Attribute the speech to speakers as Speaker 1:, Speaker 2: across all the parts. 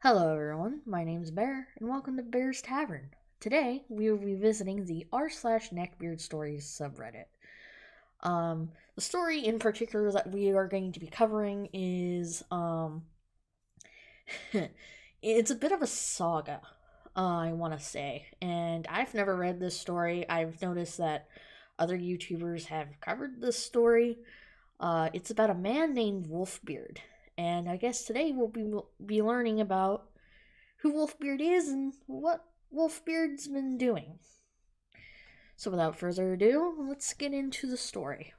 Speaker 1: Hello everyone, my name's Bear, and welcome to Bear's Tavern. Today, we will be visiting the r/neckbeard stories subreddit. The story in particular that we are going to be covering is, it's a bit of a saga, I want to say, and I've never read this story. I've noticed that other YouTubers have covered this story. It's about a man named WolfBeard, and I guess today we'll be learning about who WolfBeard is and what WolfBeard's been doing. So without further ado, let's get into the story.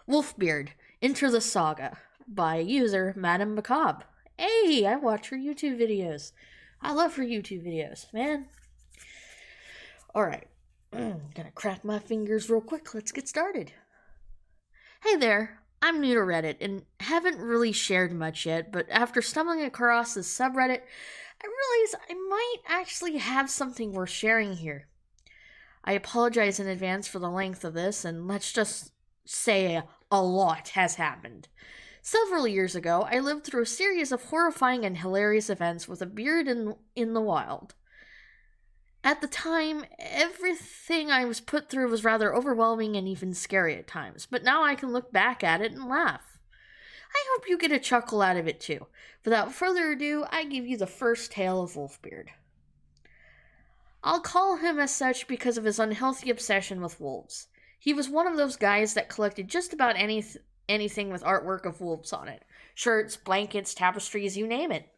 Speaker 1: WolfBeard, Enter the Saga, by user Madame Macabre. Hey, I watch her YouTube videos. I love her YouTube videos, man. Alright, gonna crack my fingers real quick. Let's get started. Hey there, I'm new to Reddit and haven't really shared much yet, but after stumbling across this subreddit, I realized I might actually have something worth sharing here. I apologize in advance for the length of this, and let's just say a lot has happened. Several years ago, I lived through a series of horrifying and hilarious events with a beard in the wild. At the time, everything I was put through was rather overwhelming and even scary at times, but now I can look back at it and laugh. I hope you get a chuckle out of it too. Without further ado, I give you the first tale of WolfBeard. I'll call him as such because of his unhealthy obsession with wolves. He was one of those guys that collected just about anything with artwork of wolves on it. Shirts, blankets, tapestries, you name it.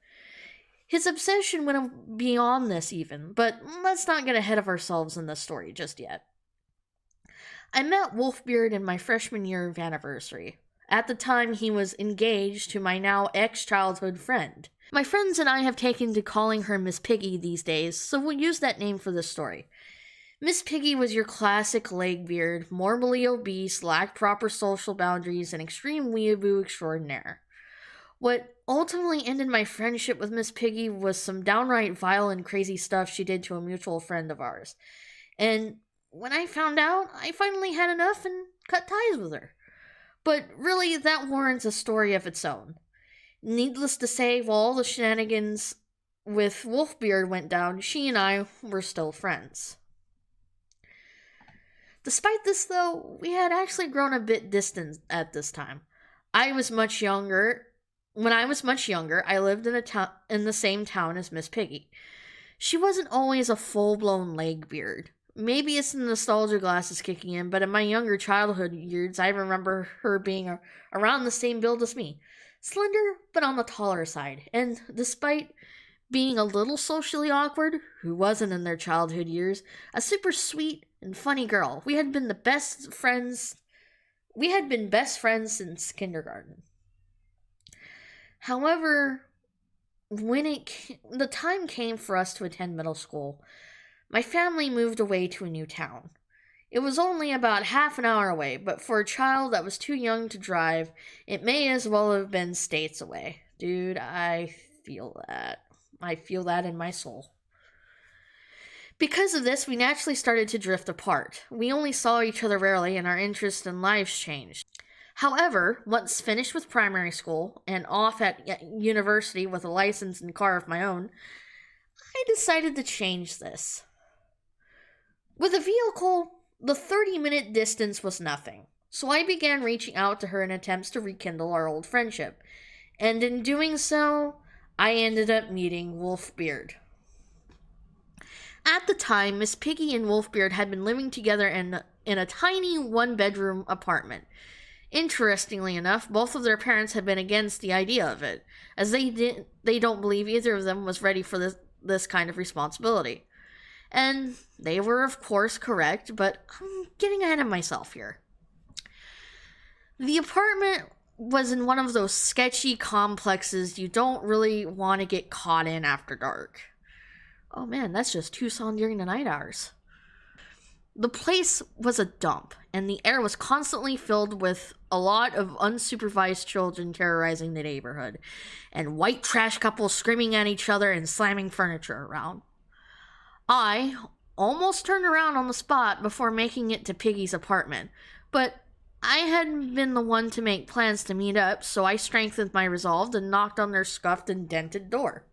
Speaker 1: His obsession went beyond this even, but let's not get ahead of ourselves in this story just yet. I met WolfBeard in my freshman year of anniversary. At the time, he was engaged to my now ex-childhood friend. My friends and I have taken to calling her Miss Piggy these days, so we'll use that name for this story. Miss Piggy was your classic legbeard, morbidly obese, lacked proper social boundaries, and extreme weeaboo extraordinaire. What ultimately ended my friendship with Miss Piggy was some downright vile and crazy stuff she did to a mutual friend of ours. And when I found out, I finally had enough and cut ties with her. But really, that warrants a story of its own. Needless to say, while all the shenanigans with WolfBeard went down, she and I were still friends. Despite this, though, we had actually grown a bit distant at this time. When I was much younger, I lived in the same town as Miss Piggy. She wasn't always a full-blown legbeard. Maybe it's the nostalgia glasses kicking in, but in my younger childhood years, I remember her being around the same build as me. Slender, but on the taller side. And despite being a little socially awkward, who wasn't in their childhood years, a super sweet and funny girl. We had been best friends since kindergarten. However, when the time came for us to attend middle school, my family moved away to a new town. It was only about half an hour away, but for a child that was too young to drive, it may as well have been states away. Dude, I feel that. I feel that in my soul. Because of this, we naturally started to drift apart. We only saw each other rarely, and our interests and lives changed. However, once finished with primary school and off at university with a license and car of my own, I decided to change this. With a vehicle, the 30-minute distance was nothing, so I began reaching out to her in attempts to rekindle our old friendship, and in doing so, I ended up meeting WolfBeard. At the time, Miss Piggy and WolfBeard had been living together in a tiny one-bedroom apartment. Interestingly enough, both of their parents had been against the idea of it, as they don't believe either of them was ready for this kind of responsibility. And they were, of course, correct, but I'm getting ahead of myself here. The apartment was in one of those sketchy complexes you don't really want to get caught in after dark. Oh man, that's just Tucson during the night hours. The place was a dump, and the air was constantly filled with a lot of unsupervised children terrorizing the neighborhood, and white trash couples screaming at each other and slamming furniture around. I almost turned around on the spot before making it to Piggy's apartment, but I hadn't been the one to make plans to meet up, so I strengthened my resolve and knocked on their scuffed and dented door.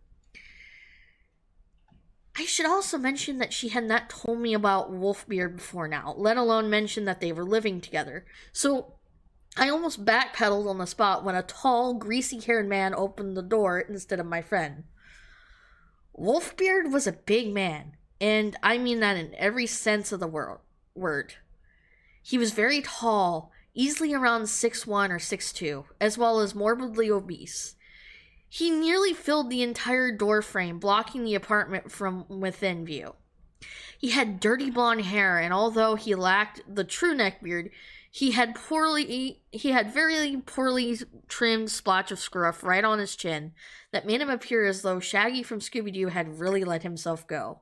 Speaker 1: I should also mention that she had not told me about WolfBeard before now, let alone mention that they were living together. So I almost backpedaled on the spot when a tall, greasy-haired man opened the door instead of my friend. WolfBeard was a big man, and I mean that in every sense of the word. He was very tall, easily around 6'1" or 6'2", as well as morbidly obese. He nearly filled the entire doorframe, blocking the apartment from within view. He had dirty blonde hair, and although he lacked the true neckbeard, he had very poorly trimmed splotch of scruff right on his chin that made him appear as though Shaggy from Scooby-Doo had really let himself go.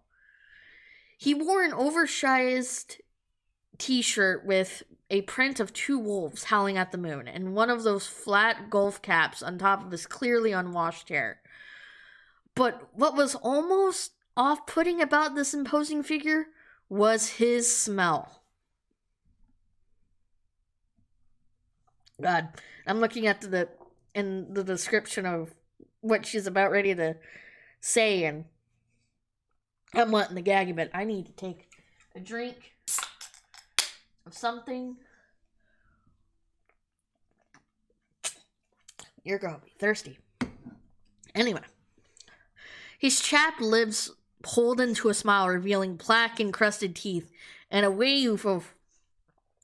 Speaker 1: He wore an oversized t-shirt with a print of two wolves howling at the moon, and one of those flat golf caps on top of his clearly unwashed hair. But what was almost off-putting about this imposing figure was his smell. God, I'm looking at the description of what she's about ready to say, and I'm wanting to gag a bit. I need to take a drink of something. You're gonna be thirsty. Anyway, his chapped lips pulled into a smile, revealing plaque-encrusted teeth, and a wave of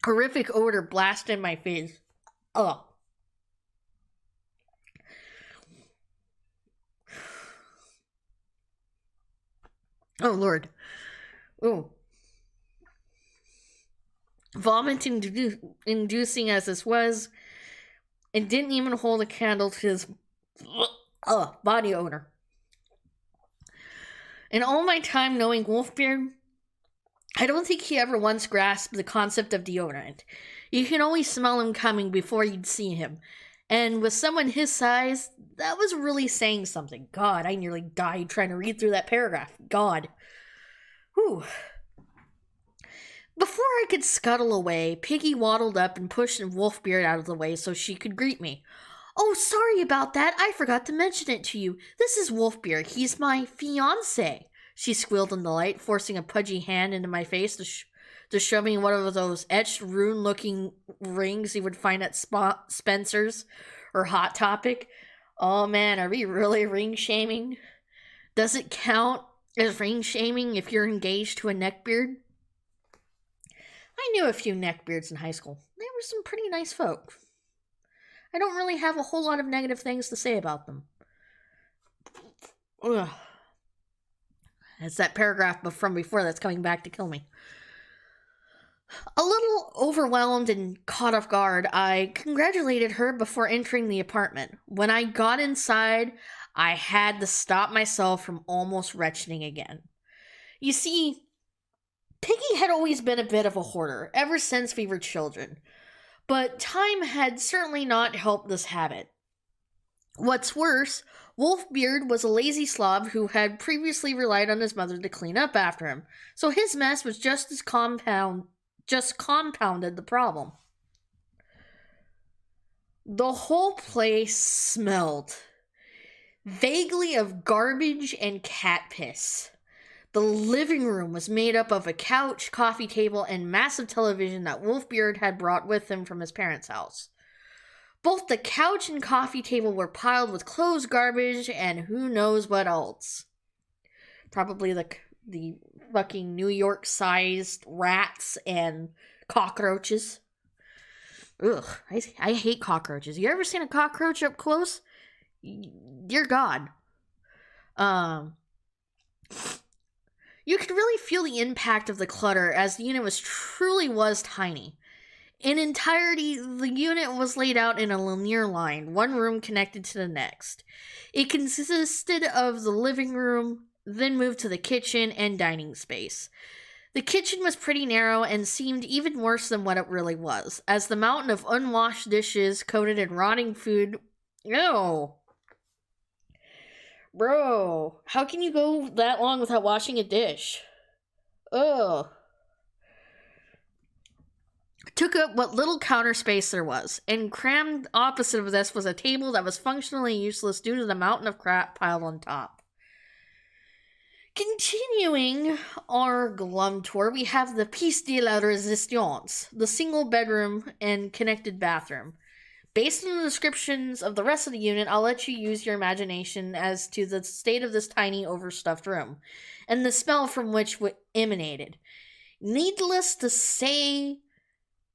Speaker 1: horrific odor blasted my face. Ugh. Oh, Lord. Ooh. Vomiting-inducing as this was, and didn't even hold a candle to his body odor. In all my time knowing WolfBeard, I don't think he ever once grasped the concept of deodorant. You can always smell him coming before you'd see him. And with someone his size, that was really saying something. God, I nearly died trying to read through that paragraph. God. Whew. Before I could scuttle away, Piggy waddled up and pushed WolfBeard out of the way so she could greet me. Oh, sorry about that. I forgot to mention it to you. This is WolfBeard. He's my fiancé, she squealed in delight, forcing a pudgy hand into my face to show me one of those etched rune-looking rings you would find at Spencer's or Hot Topic. Oh man, are we really ring-shaming? Does it count as ring-shaming if you're engaged to a neckbeard? I knew a few neckbeards in high school. They were some pretty nice folk. I don't really have a whole lot of negative things to say about them. Ugh. It's that paragraph from before that's coming back to kill me. A little overwhelmed and caught off guard, I congratulated her before entering the apartment. When I got inside, I had to stop myself from almost retching again. You see, Piggy had always been a bit of a hoarder, ever since we were children. But time had certainly not helped this habit. What's worse, WolfBeard was a lazy slob who had previously relied on his mother to clean up after him, so his mess was just compounded the problem. The whole place smelled vaguely of garbage and cat piss. The living room was made up of a couch, coffee table, and massive television that WolfBeard had brought with him from his parents' house. Both the couch and coffee table were piled with clothes, garbage, and who knows what else. Probably the fucking New York-sized rats and cockroaches. Ugh, I hate cockroaches. You ever seen a cockroach up close? Dear God. You could really feel the impact of the clutter as the unit truly was tiny. In entirety, the unit was laid out in a linear line, one room connected to the next. It consisted of the living room, then moved to the kitchen and dining space. The kitchen was pretty narrow and seemed even worse than what it really was, as the mountain of unwashed dishes coated in rotting food. Ew. Bro, how can you go that long without washing a dish? Ugh. Took up what little counter space there was, and crammed opposite of this was a table that was functionally useless due to the mountain of crap piled on top. Continuing our glum tour, we have the piece de la resistance, the single bedroom and connected bathroom. Based on the descriptions of the rest of the unit, I'll let you use your imagination as to the state of this tiny, overstuffed room, and the smell from which emanated. Needless to say,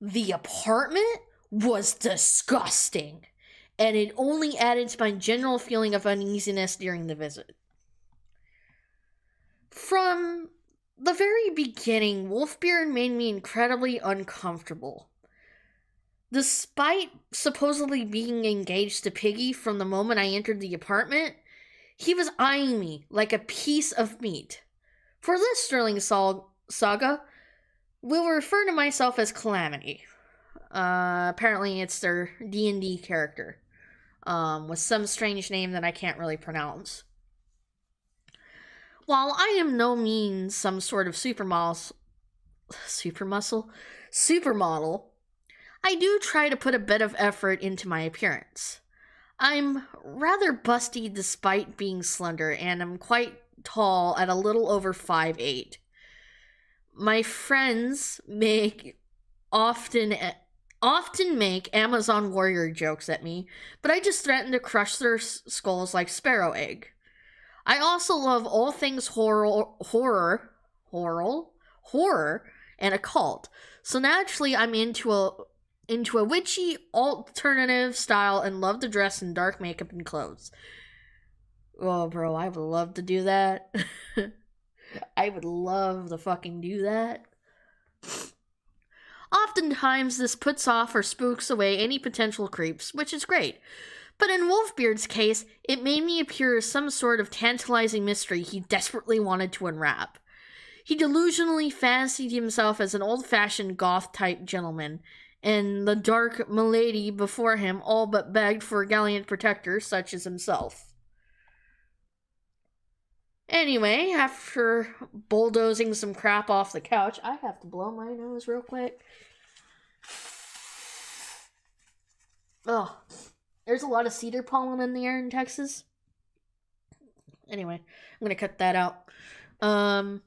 Speaker 1: the apartment was disgusting, and it only added to my general feeling of uneasiness during the visit. From the very beginning, WolfBeard made me incredibly uncomfortable. Despite supposedly being engaged to Piggy from the moment I entered the apartment, he was eyeing me like a piece of meat. For this Sterling Saga, we'll refer to myself as Calamity. Apparently it's their D&D character, with some strange name that I can't really pronounce. While I am no means some sort of supermodel, I do try to put a bit of effort into my appearance. I'm rather busty despite being slender, and I'm quite tall at a little over 5'8". My friends often make Amazon warrior jokes at me, but I just threaten to crush their skulls like sparrow egg. I also love all things horror, and occult. So naturally, I'm into a witchy alternative style and love to dress in dark makeup and clothes. Oh, bro, I would love to do that. I would love to fucking do that. Oftentimes, this puts off or spooks away any potential creeps, which is great. But in WolfBeard's case, it made me appear as some sort of tantalizing mystery he desperately wanted to unwrap. He delusionally fancied himself as an old-fashioned goth-type gentleman, and the dark milady before him all but begged for a gallant protector such as himself. Anyway, after bulldozing some crap off the couch, I have to blow my nose real quick. Oh, there's a lot of cedar pollen in the air in Texas. Anyway, I'm gonna cut that out. WolfBeard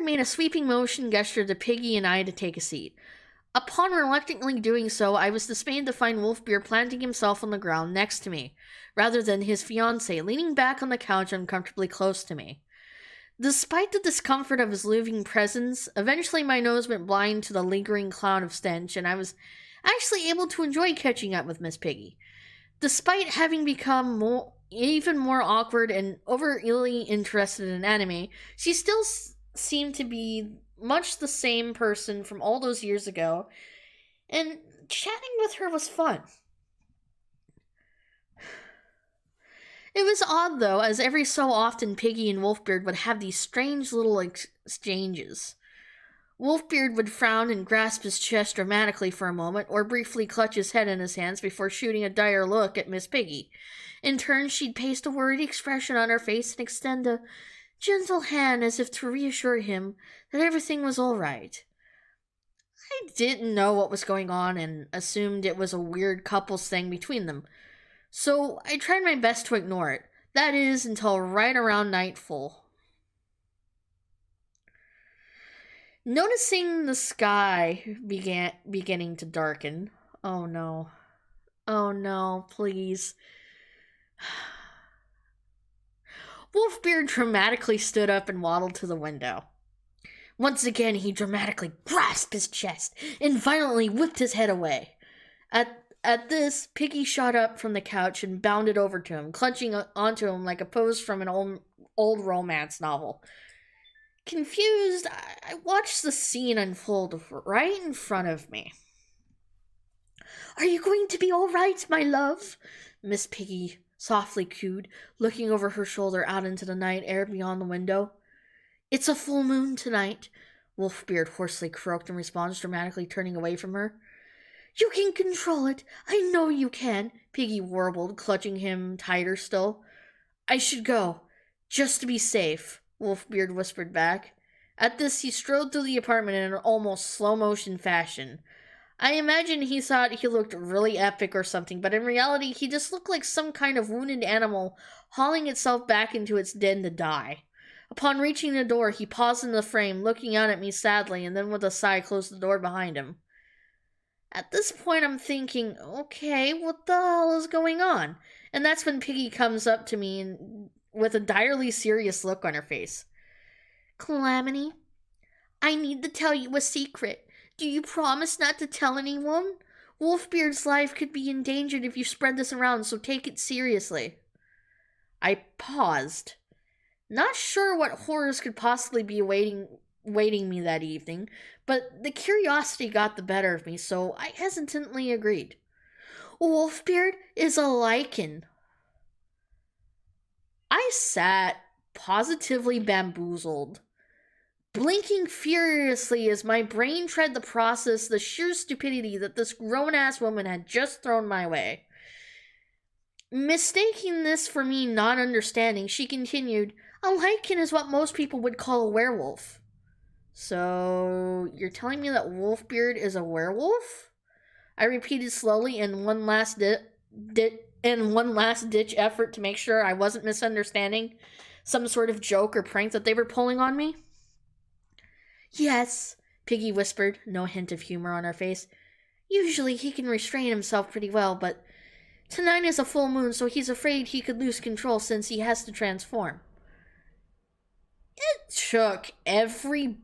Speaker 1: made a sweeping motion gesture to Piggy and I to take a seat. Upon reluctantly doing so, I was dismayed to find WolfBeard planting himself on the ground next to me, rather than his fiancée leaning back on the couch uncomfortably close to me. Despite the discomfort of his living presence, eventually my nose went blind to the lingering cloud of stench, and I was actually able to enjoy catching up with Miss Piggy. Despite having become even more awkward and overly interested in anime, she still seemed to be much the same person from all those years ago, and chatting with her was fun. It was odd, though, as every so often Piggy and WolfBeard would have these strange little exchanges. WolfBeard would frown and grasp his chest dramatically for a moment, or briefly clutch his head in his hands before shooting a dire look at Miss Piggy. In turn, she'd paste a worried expression on her face and extend a gentle hand as if to reassure him that everything was all right. I didn't know what was going on and assumed it was a weird couples thing between them, so I tried my best to ignore it. That is, until right around nightfall. Noticing the sky beginning to darken. Oh no. Oh no, please. WolfBeard dramatically stood up and waddled to the window. Once again, he dramatically grasped his chest and violently whipped his head away. At this, Piggy shot up from the couch and bounded over to him, clutching onto him like a pose from an old romance novel. Confused, I watched the scene unfold right in front of me. "Are you going to be all right, my love?" Miss Piggy softly cooed, looking over her shoulder out into the night air beyond the window. "It's a full moon tonight," WolfBeard hoarsely croaked in response, dramatically turning away from her. "You can control it. I know you can," Piggy warbled, clutching him tighter still. "I should go, just to be safe," WolfBeard whispered back. At this, he strode through the apartment in an almost slow-motion fashion. I imagine he thought he looked really epic or something, but in reality, he just looked like some kind of wounded animal hauling itself back into its den to die. Upon reaching the door, he paused in the frame, looking out at me sadly, and then with a sigh closed the door behind him. At this point, I'm thinking, okay, what the hell is going on? And that's when Piggy comes up to me and, with a direly serious look on her face. Calamity, I need to tell you a secret. Do you promise not to tell anyone? WolfBeard's life could be endangered if you spread this around, so take it seriously. I paused, not sure what horrors could possibly be awaiting me that evening, but the curiosity got the better of me, so I hesitantly agreed. WolfBeard is a lichen. I sat, positively bamboozled, blinking furiously as my brain tried to process the sheer stupidity that this grown-ass woman had just thrown my way. Mistaking this for me not understanding, she continued, a lichen is what most people would call a werewolf. So, you're telling me that WolfBeard is a werewolf? I repeated slowly in one last ditch effort to make sure I wasn't misunderstanding some sort of joke or prank that they were pulling on me. Yes, Piggy whispered, no hint of humor on her face. Usually he can restrain himself pretty well, but tonight is a full moon, so he's afraid he could lose control since he has to transform. It took every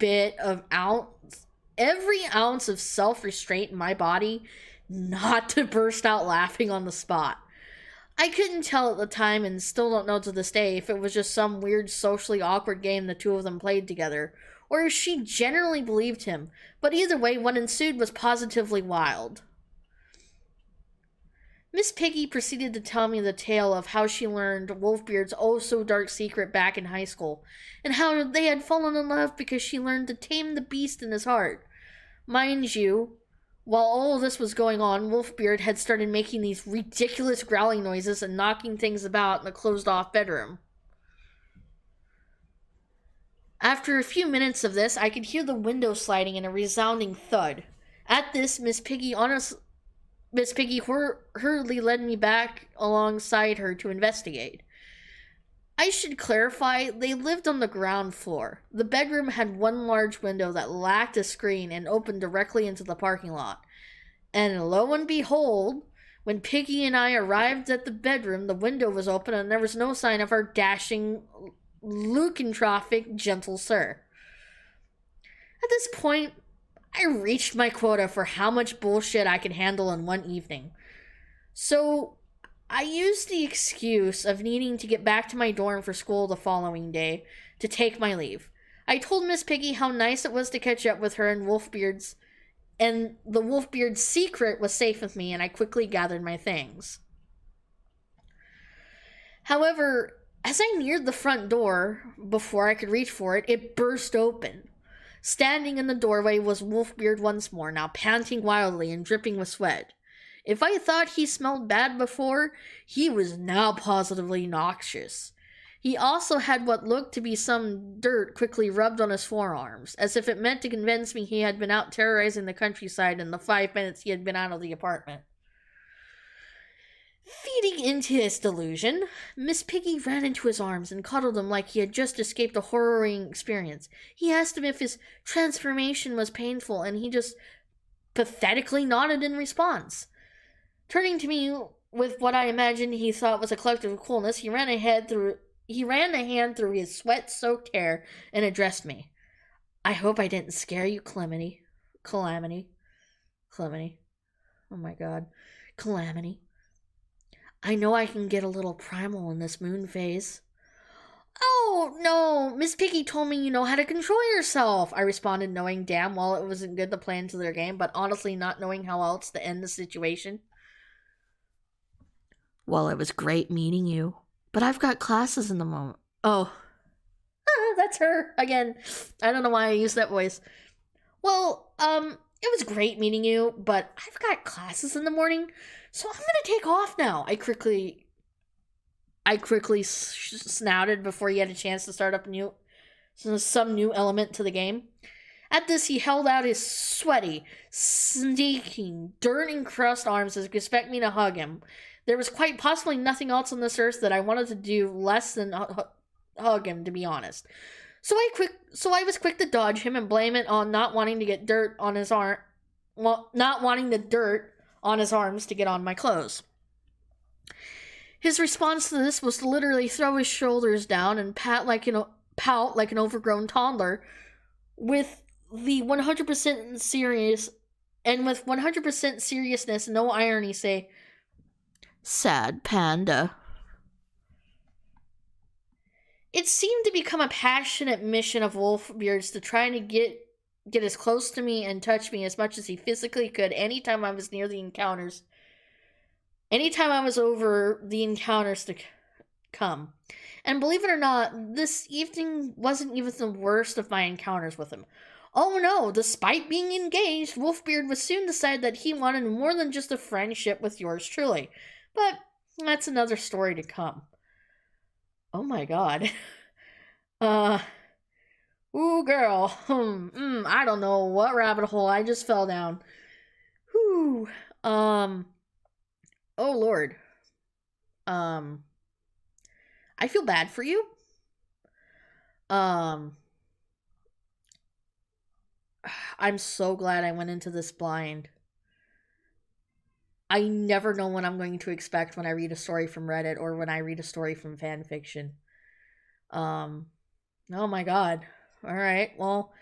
Speaker 1: ounce of self-restraint in my body not to burst out laughing on the spot. I couldn't tell at the time, and still don't know to this day, if it was just some weird socially awkward game the two of them played together, or if she generally believed him, but either way, what ensued was positively wild. Miss Piggy proceeded to tell me the tale of how she learned WolfBeard's oh-so-dark secret back in high school, and how they had fallen in love because she learned to tame the beast in his heart. Mind you, while all of this was going on, WolfBeard had started making these ridiculous growling noises and knocking things about in a closed-off bedroom. After a few minutes of this, I could hear the window sliding and a resounding thud. At this, Miss Piggy hurriedly led me back alongside her to investigate. I should clarify, they lived on the ground floor. The bedroom had one large window that lacked a screen and opened directly into the parking lot. And lo and behold, when Piggy and I arrived at the bedroom, the window was open and there was no sign of our dashing, lycanthropic gentle sir. At this point, I reached my quota for how much bullshit I could handle in one evening. So, I used the excuse of needing to get back to my dorm for school the following day to take my leave. I told Miss Piggy how nice it was to catch up with her and the WolfBeard's secret was safe with me, and I quickly gathered my things. However, as I neared the front door, before I could reach for it, it burst open. Standing in the doorway was WolfBeard once more, now panting wildly and dripping with sweat. If I thought he smelled bad before, he was now positively noxious. He also had what looked to be some dirt quickly rubbed on his forearms, as if it meant to convince me he had been out terrorizing the countryside in the 5 minutes he had been out of the apartment. Feeding into his delusion, Miss Piggy ran into his arms and cuddled him like he had just escaped a horrifying experience. He asked him if his transformation was painful, and he just pathetically nodded in response. Turning to me with what I imagined he thought was a collective coolness, he ran a hand through his sweat-soaked hair and addressed me. I hope I didn't scare you, Calamity. Oh my god. Calamity. I know I can get a little primal in this moon phase. Oh, no, Miss Piggy told me you know how to control yourself, I responded, knowing damn well it wasn't good to play into their game, but honestly not knowing how else to end the situation. Well, it was great meeting you, but I've got classes in the moment. Oh, that's her again. I don't know why I used that voice. Well, it was great meeting you, but I've got classes in the morning, so I'm gonna take off now. I quickly snouted before he had a chance to start up some new element to the game. At this, he held out his sweaty, stinking, dirt-encrusted arms as if to expect me to hug him. There was quite possibly nothing else on this earth that I wanted to do less than hug him, to be honest. So I was quick to dodge him and blame it on not wanting to get dirt on his arm. Well, not wanting the dirt on his arms to get on my clothes. His response to this was to literally throw his shoulders down and pout like an overgrown toddler, with the 100% serious and with 100% seriousness, no irony, say, "Sad panda." It seemed to become a passionate mission of WolfBeard's to try to get as close to me and touch me as much as he physically could anytime I was near the encounters. Anytime I was over the encounters to come. And believe it or not, this evening wasn't even the worst of my encounters with him. Oh no, despite being engaged, WolfBeard would soon decide that he wanted more than just a friendship with yours truly. But that's another story to come. Oh my god. Ooh, girl. I don't know what rabbit hole I just fell down. Whew. Oh lord. I feel bad for you. I'm so glad I went into this blind. I never know what I'm going to expect when I read a story from Reddit or when I read a story from fanfiction. Oh my god. Alright, well,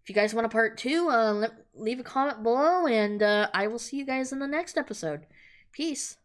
Speaker 1: if you guys want a part 2, leave a comment below, and I will see you guys in the next episode. Peace.